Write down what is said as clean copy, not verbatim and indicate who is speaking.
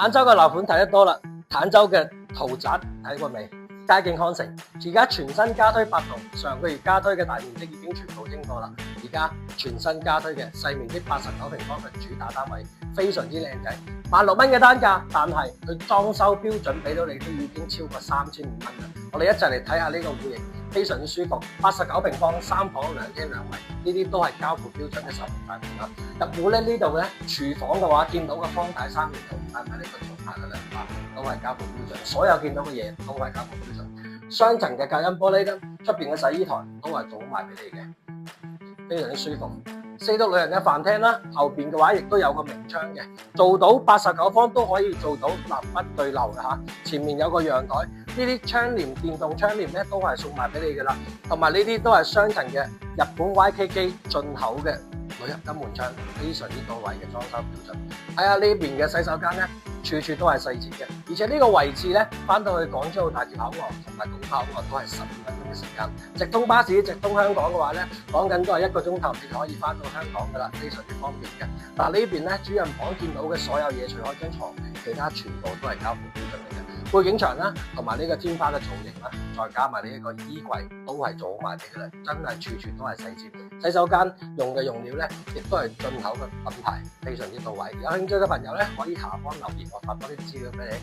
Speaker 1: 坦洲嘅樓盤睇得多啦，坦洲嘅豪宅睇過未？佳景康城而家全新加推8棟，上個月加推嘅大面積已經全部清貨啦。而家全新加推嘅細面積89平方嘅主打單位，非常之靚仔，16,000蚊嘅單價，但係佢裝修標準俾到你都已經超過3500蚊啦。我哋一齊嚟睇下呢個戶型，非常之舒服，89平方3房2廳2衛，呢啲都係交付標準嘅10年大平啦。入戶咧呢度咧廚房嘅話，見到嘅方太3面圖，帶埋呢個中下嘅梁化，都係交付標準，所有見到嘅嘢都係交付標準。雙層嘅隔音玻璃啦，出邊嘅洗衣台都係做埋俾你嘅，非常之舒服。4到6人嘅飯廳啦，後邊嘅話亦都有個明窗嘅，做到89方都可以做到南北對流嘅嚇。前面有個陽台，呢啲窗簾電動窗簾咧都係送埋俾你嘅啦，同埋呢啲都係雙層嘅日本 YKK 進口嘅鋁合金門窗，非常之到位嘅裝修標準。睇下呢邊嘅洗手間咧，處處都係細節嘅，而且呢個位置咧，翻到去港珠澳大橋口岸同埋拱口岸都係15分鐘嘅時間。直通巴士直通香港嘅話咧，講緊都係1個鐘頭你可以翻到香港噶啦，非常之方便嘅。嗱呢邊咧，主人房見到嘅所有嘢，除開張床，其他全部都係交付標準嚟嘅。背景牆啦，同埋呢個天花嘅造型啦，再加埋呢一個衣櫃，都係做好埋俾嘅啦，真係處處都係細節。洗手間用嘅用料咧，亦都係進口嘅品牌，非常之到位。有興趣嘅朋友咧，可以下方留言，我發多啲資料俾你。